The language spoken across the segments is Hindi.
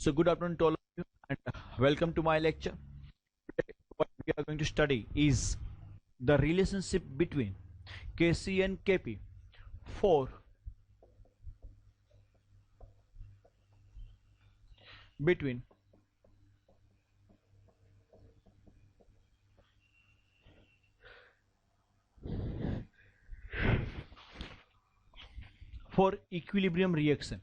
So good afternoon to all of you and welcome to my lecture. Today what we are going to study is the relationship between Kc and Kp for between for equilibrium reaction.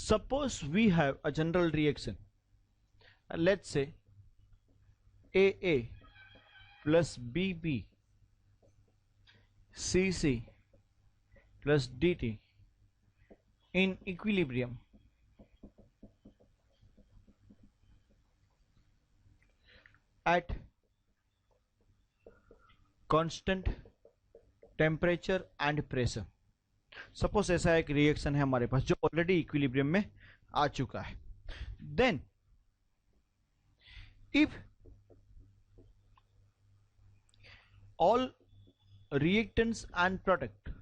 Suppose we have a general reaction. Let's say AA plus BB CC plus DT in equilibrium at constant temperature and pressure. Suppose ऐसा एक रिएक्शन है हमारे पास जो ऑलरेडी इक्विलिब्रियम में आ चुका है. Then if all reactants and product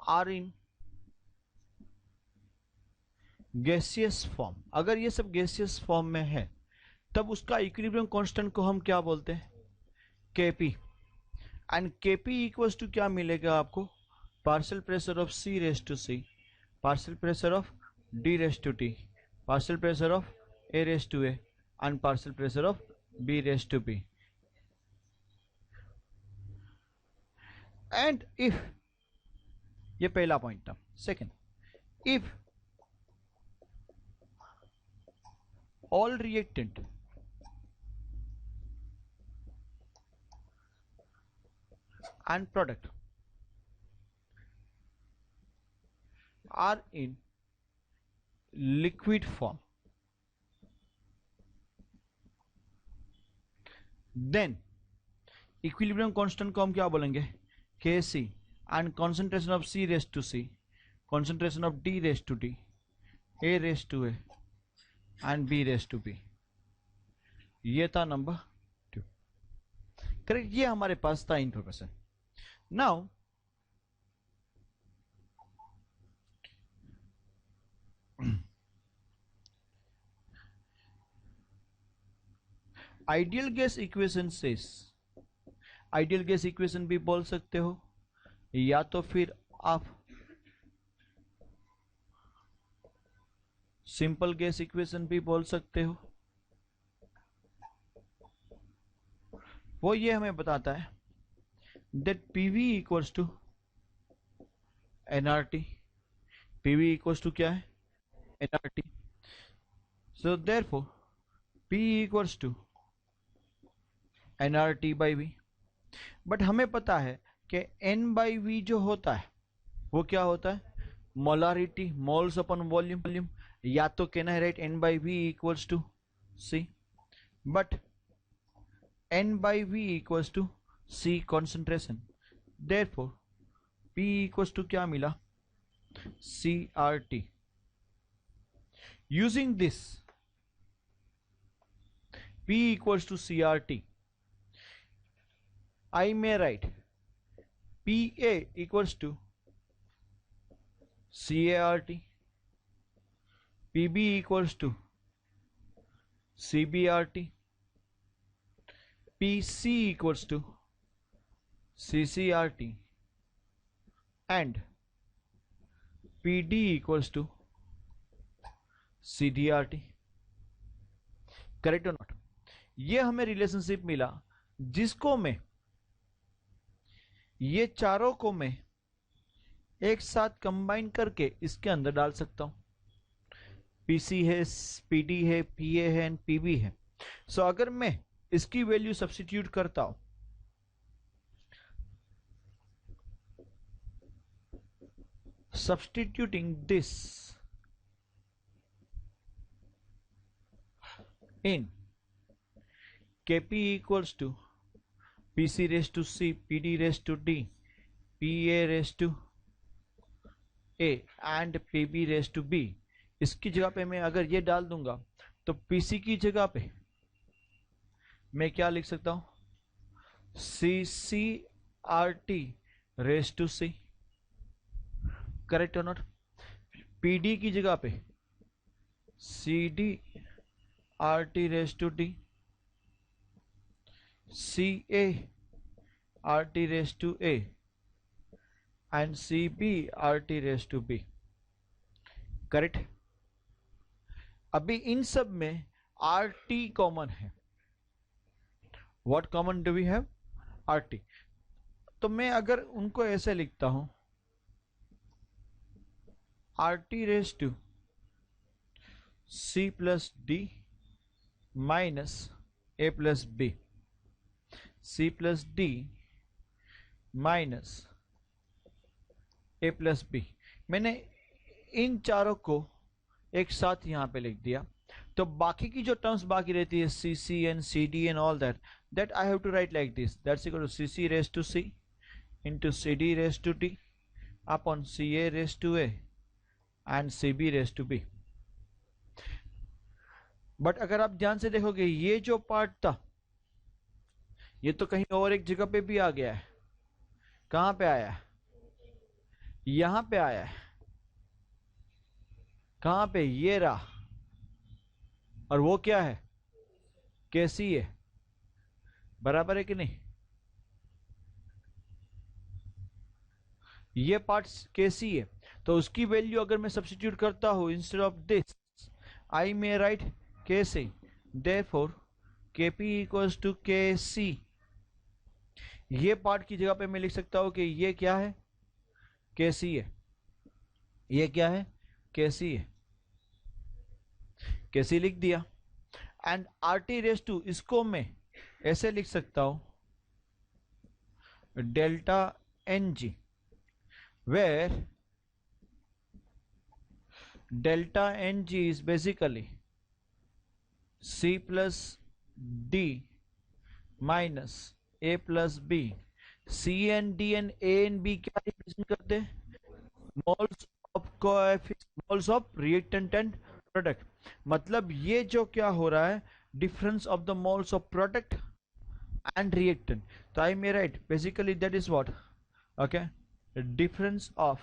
are in gaseous form, अगर ये सब गैसियस फॉर्म में है तब उसका इक्विलिब्रियम कांस्टेंट को हम क्या बोलते हैं? Kp. And Kp equals to क्या मिलेगा आपको? Partial pressure of C raise to C, partial pressure of D raise to T, partial pressure of A raise to A and partial pressure of B raise to B. And if, ये पहला पॉइंट था. Second, if all reactant and product are in liquid form, then equilibrium constant को हम क्या बोलेंगे? Kc and concentration of C raised to C, concentration of D raised to D, A raised to A and B raised to B. ये था नंबर 2. करेक्ट, ये हमारे पास था information. Now ideal gas equation से, आइडियल गैस इक्वेशन भी बोल सकते हो या तो फिर आप सिंपल गैस इक्वेशन भी बोल सकते हो. वो ये हमें बताता है that PV equals to nRT. PV equals to क्या है? nRT. So therefore P equals to nRT by V. But हमें पता है कि N by V जो होता है वो क्या होता है? Molarity, moles upon volume. या तो कहना है right N by V equals to C, बट N by V equals to C concentration. Therefore P equals to क्या मिला? CRT. Using this P equals to CRT, I may write PA equals to CART, PB equals to CBRT, PC equals to CCRT and PD equals to CDRT. Correct और नॉट? ये हमें रिलेशनशिप मिला जिसको मैं, ये चारों को मैं एक साथ कंबाइन करके इसके अंदर डाल सकता हूं. पीसी है, पीडी है, पीए है एंड पीबी है. सो अगर मैं इसकी वैल्यू सब्स्टिट्यूट करता हूं, substituting this in Kp equals to PC raised to C, PD raised to D, PA raised to A and PB raised to B. इसकी जगह पे मैं अगर ये डाल दूंगा तो पीसी की जगह पे मैं क्या लिख सकता हूं, CCRT raise to C, correct और नॉट? PD की जगह पे CDRT raise to D, CART raise to A and CBRT raise to B, correct? अभी इन सब में RT कॉमन है. What common do we have? RT. तो मैं अगर उनको ऐसे लिखता हूं, RT raise to C plus D minus A plus B, C plus D minus A plus B. मैंने इन चारों को एक साथ यहां पे लिख दिया. तो बाकी की जो टर्म्स बाकी रहती है CC and CD and all that I have to write like this. That's equal to CC raised to C into CD raised to D upon CA raised to A and CB raised to B. But अगर आप ध्यान से देखोगे ये जो पार्ट था ये तो कहीं और एक जगह पे भी आ गया है. कहां पे आया है? यहां पे आया है. कहां पे? ये रहा. और वो क्या है? कैसी है? बराबर है कि नहीं? ये पार्ट कैसी है, तो उसकी वैल्यू अगर मैं सब्स्टिट्यूट करता हूं instead of this, I may write कैसे, therefore KP equals to KC. ये पार्ट की जगह पे मैं लिख सकता हूं कि ये क्या है? KC है. ये क्या है? KC है. KC लिख दिया. एंड RT रेस टू, इसको मैं ऐसे लिख सकता हूं, delta NG, where delta NG is basically C plus D minus A plus B. C and D and A and B क्या रिप्रेजेंट करते हैं? Moles of moles of reactant and product. मतलब ये जो क्या हो रहा है, difference of the moles of product and reactant. तो I may write basically that is what, okay, difference of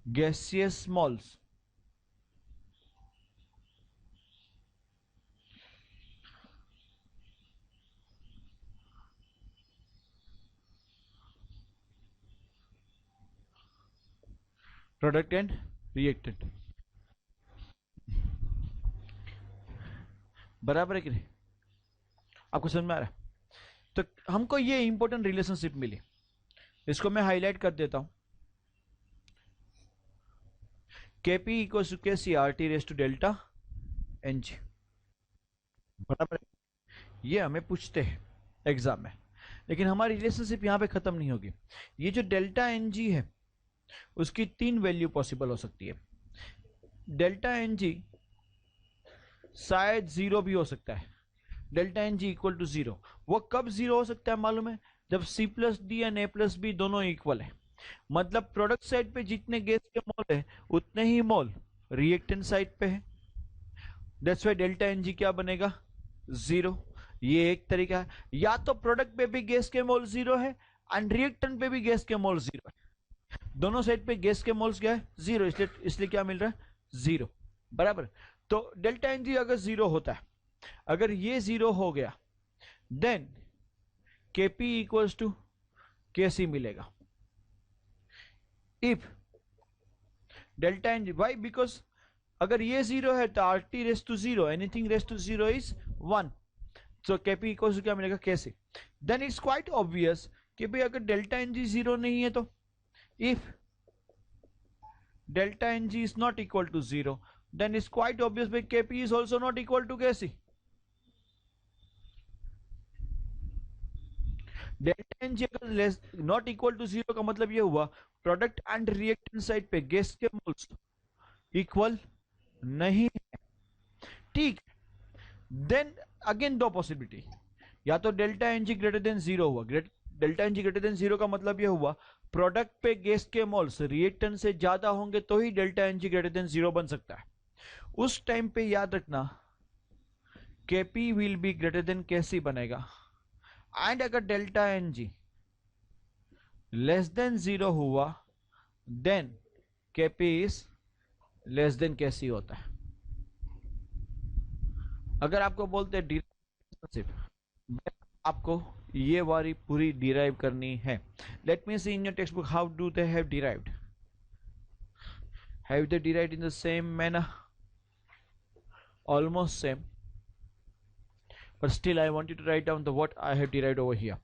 gaseous moles product and reactant. बराबर है कि नहीं? आपको समझ में आ रहा है? तो हमको ये इंपॉर्टेंट रिलेशनशिप मिली, इसको मैं हाईलाइट कर देता हूं. KP equal to KC RT raise to delta NG. बराबर है? ये हमें पूछते हैं एग्जाम में, लेकिन हमारी रिलेशनशिप यहां पे खत्म नहीं होगी. ये जो डेल्टा NG है उसकी 3 वैल्यू पॉसिबल हो सकती है. डेल्टा NG शायद 0 भी हो सकता है. Delta NG equal to 0. वो कब 0 हो सकता है मालूम है? जब C plus D and A plus B दोनों इक्वल है. मतलब प्रोडक्ट साइड पे जितने गैस के मोल है उतने ही मोल रिएक्टेंट साइड पे है. दैट्स व्हाई डेल्टा NG क्या बनेगा? 0. ये एक तरीका है. या तो प्रोडक्ट पे भी गैस के मोल 0 है एंड रिएक्टेंट पे भी गैस के मोल 0 है. दोनों साइड पे गैस के मोल्स क्या है? 0. इसलिए क्या मिल रहा है? 0. बराबर. तो डेल्टा NG अगर 0 होता है, अगर ये 0 हो गया, then KP equals to KC मिलेगा. If delta NG, why? Because अगर ये 0 है तो RT raise to 0, anything raise to 0 is 1. So KP equals to क्या मिलेगा? KC. Then it's quite obvious कि भाई अगर डेल्टा NG 0 नहीं है तो if delta NG is not equal to 0, then it's quite obvious that KP is also not equal to KC. Delta NG अगर लेस नॉट इक्वल टू 0 का मतलब ये हुआ प्रोडक्ट एंड रिएक्टेंट साइड पे गैस के मोल्स इक्वल नहीं है. ठीक. देन अगेन दो पॉसिबिलिटी, या तो डेल्टा NG ग्रेटर देन 0 हुआ. डेल्टा NG ग्रेटर देन 0 का मतलब ये हुआ प्रोडक्ट पे गैस के मोल्स रिएक्टेंट से ज्यादा होंगे तो ही डेल्टा एनजी ग्रेटर देन 0 बन सकता है। उस टाइम पे याद रखना KP will be greater than KC बनेगा। एंड अगर डेल्टा एनजी लेस देन 0 हुआ then KP is less than KC होता है। अगर आपको बोलते हैं आपको ये वाली पूरी डिराइव करनी है। Let me see in your text book how do they have derived. Have they derived in the same manner? Almost same, but still I want you to write down the what I have derived over here.